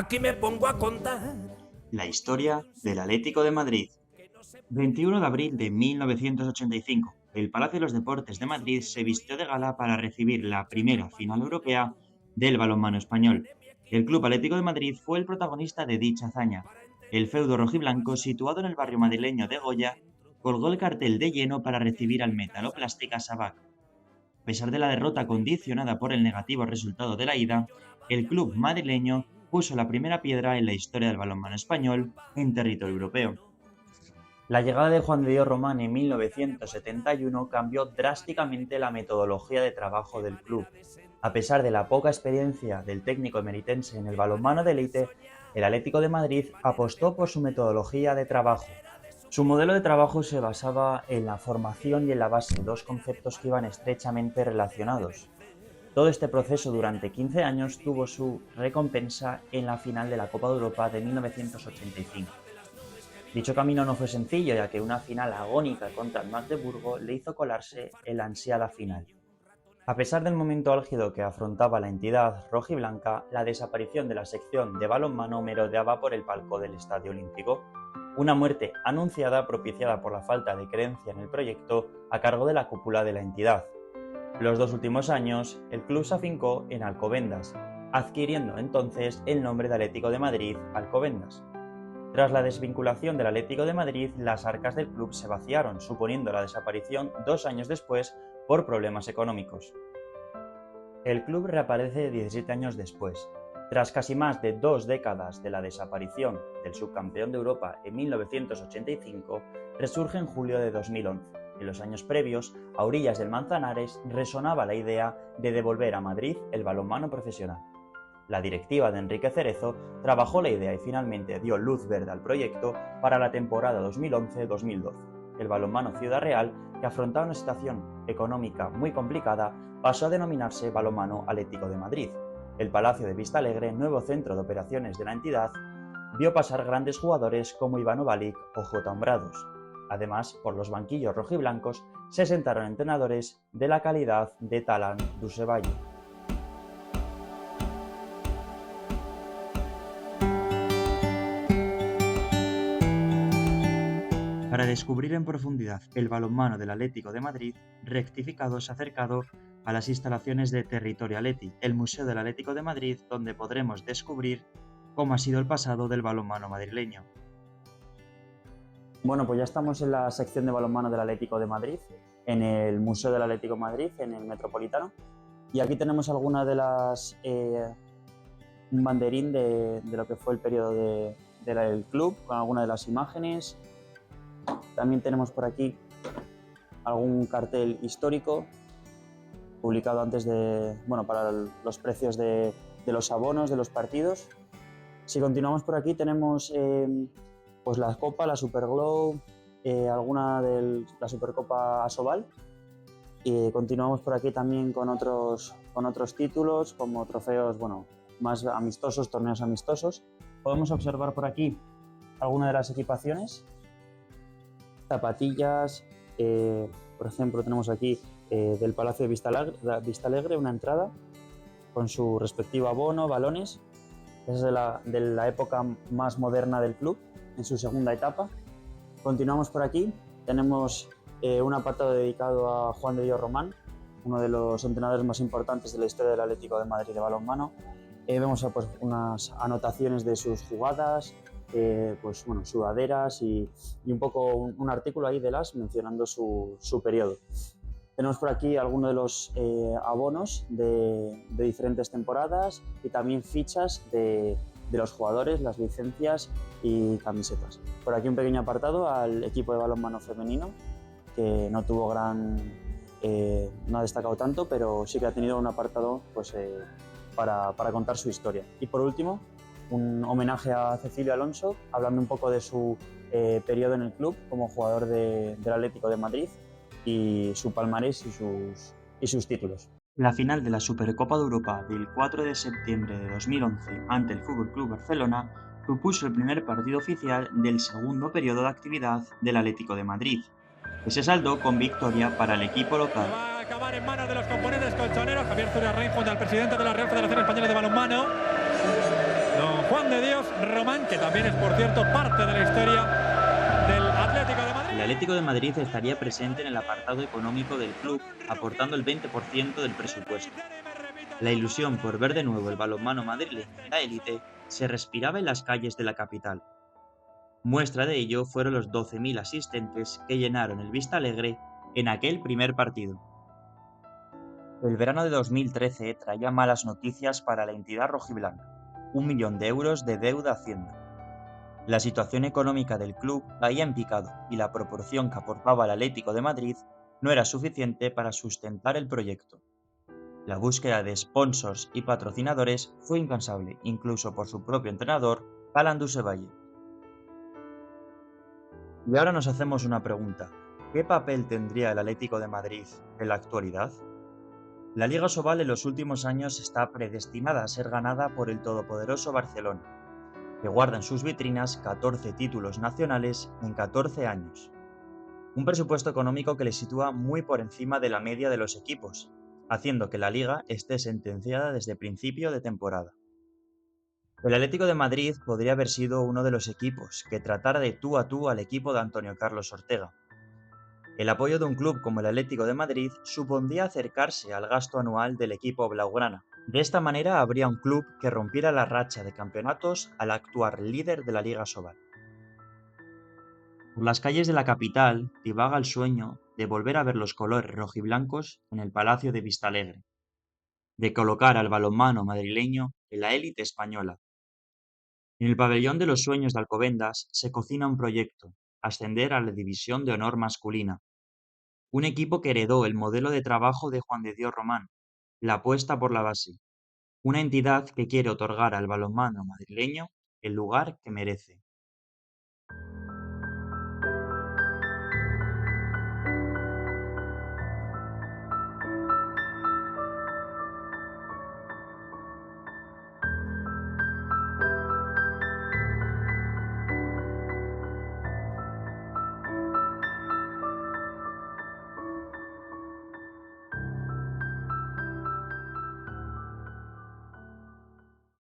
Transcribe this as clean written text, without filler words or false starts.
Aquí me pongo a contar. La historia del Atlético de Madrid. 21 de abril de 1985. El Palacio de los Deportes de Madrid se vistió de gala para recibir la primera final europea del balonmano español. El Club Atlético de Madrid fue el protagonista de dicha hazaña. El feudo rojiblanco, situado en el barrio madrileño de Goya, colgó el cartel de lleno para recibir al Metaloplástica Sabac. A pesar de la derrota condicionada por el negativo resultado de la ida, el club madrileño puso la primera piedra en la historia del balonmano español en territorio europeo. La llegada de Juan de Dios Román en 1971 cambió drásticamente la metodología de trabajo del club. A pesar de la poca experiencia del técnico emeritense en el balonmano de élite, el Atlético de Madrid apostó por su metodología de trabajo. Su modelo de trabajo se basaba en la formación y en la base, dos conceptos que iban estrechamente relacionados. Todo este proceso durante 15 años tuvo su recompensa en la final de la Copa de Europa de 1985. Dicho camino no fue sencillo, ya que una final agónica contra el Magdeburgo le hizo colarse en la ansiada final. A pesar del momento álgido que afrontaba la entidad rojiblanca, la desaparición de la sección de balonmano merodeaba por el palco del Estadio Olímpico, una muerte anunciada propiciada por la falta de creencia en el proyecto a cargo de la cúpula de la entidad. Los 2 últimos años, el club se afincó en Alcobendas, adquiriendo entonces el nombre de Atlético de Madrid Alcobendas. Tras la desvinculación del Atlético de Madrid, las arcas del club se vaciaron, suponiendo la desaparición 2 años después por problemas económicos. El club reaparece 17 años después. Tras casi más de 2 décadas de la desaparición del subcampeón de Europa en 1985, resurge en julio de 2011. En los años previos, a orillas del Manzanares, resonaba la idea de devolver a Madrid el balonmano profesional. La directiva de Enrique Cerezo trabajó la idea y finalmente dio luz verde al proyecto para la temporada 2011-2012. El balonmano Ciudad Real, que afrontaba una situación económica muy complicada, pasó a denominarse Balonmano Atlético de Madrid. El Palacio de Vistalegre, nuevo centro de operaciones de la entidad, vio pasar grandes jugadores como Ivano Balic o J. Hombrados. Además, por los banquillos rojiblancos se sentaron entrenadores de la calidad de Talan Dusevalle. Para descubrir en profundidad el balonmano del Atlético de Madrid, Rectificado se ha acercado a las instalaciones de Territorio Atleti, el Museo del Atlético de Madrid, donde podremos descubrir cómo ha sido el pasado del balonmano madrileño. Bueno, pues ya estamos en la sección de balonmano del Atlético de Madrid, en el Museo del Atlético de Madrid, en el Metropolitano, y aquí tenemos algunas de las un banderín de lo que fue el periodo del club, con algunas de las imágenes. También tenemos por aquí algún cartel histórico publicado antes para los precios de los abonos de los partidos. Si continuamos por aquí tenemos pues la Copa, la Superglow, alguna de la Supercopa Asobal. Y continuamos por aquí también con otros títulos como trofeos más amistosos, torneos amistosos. Podemos observar por aquí alguna de las equipaciones. Zapatillas, por ejemplo tenemos aquí del Palacio de Vistalegre una entrada con su respectivo abono, balones. Es de la época más moderna del club, en su segunda etapa. Continuamos por aquí, tenemos un apartado dedicado a Juan de Dios Román, uno de los entrenadores más importantes de la historia del Atlético de Madrid de balonmano. Vemos pues, unas anotaciones de sus jugadas, sudaderas y un poco un artículo ahí de las mencionando su periodo. Tenemos por aquí algunos de los abonos de diferentes temporadas y también fichas de los jugadores, las licencias y camisetas. Por aquí un pequeño apartado al equipo de balonmano femenino, que no tuvo no ha destacado tanto, pero sí que ha tenido un apartado para contar su historia. Y por último, un homenaje a Cecilio Alonso, hablando un poco de su periodo en el club como jugador del Atlético de Madrid y su palmarés y sus títulos. La final de la Supercopa de Europa del 4 de septiembre de 2011 ante el FC Barcelona supuso el primer partido oficial del segundo periodo de actividad del Atlético de Madrid, que se saldó con victoria para el equipo local. Va a acabar en manos de los componentes colchoneros. Javier Zuriarrein junto al presidente de la Real Federación Española de Balonmano, don Juan de Dios Román, que también es, por cierto, parte de la historia del Atlético de El Madrid. Atlético de Madrid estaría presente en el apartado económico del club, aportando el 20% del presupuesto. La ilusión por ver de nuevo el balonmano madrileño en la élite se respiraba en las calles de la capital. Muestra de ello fueron los 12.000 asistentes que llenaron el Vista Alegre en aquel primer partido. El verano de 2013 traía malas noticias para la entidad rojiblanca: 1 millón de euros de deuda a Hacienda. La situación económica del club caía en picado y la proporción que aportaba el Atlético de Madrid no era suficiente para sustentar el proyecto. La búsqueda de sponsors y patrocinadores fue incansable, incluso por su propio entrenador, Alan Dusevalle. Y ahora nos hacemos una pregunta: ¿qué papel tendría el Atlético de Madrid en la actualidad? La Liga Sobal en los últimos años está predestinada a ser ganada por el todopoderoso Barcelona, que guarda en sus vitrinas 14 títulos nacionales en 14 años. Un presupuesto económico que le sitúa muy por encima de la media de los equipos, haciendo que la liga esté sentenciada desde principio de temporada. El Atlético de Madrid podría haber sido uno de los equipos que tratara de tú a tú al equipo de Antonio Carlos Ortega. El apoyo de un club como el Atlético de Madrid supondría acercarse al gasto anual del equipo blaugrana. De esta manera habría un club que rompiera la racha de campeonatos al actuar líder de la Liga Sobal. Por las calles de la capital divaga el sueño de volver a ver los colores rojiblancos en el Palacio de Vistalegre, de colocar al balonmano madrileño en la élite española. En el pabellón de los sueños de Alcobendas se cocina un proyecto: ascender a la División de Honor masculina. Un equipo que heredó el modelo de trabajo de Juan de Dios Román, la apuesta por la base. Una entidad que quiere otorgar al balonmano madrileño el lugar que merece.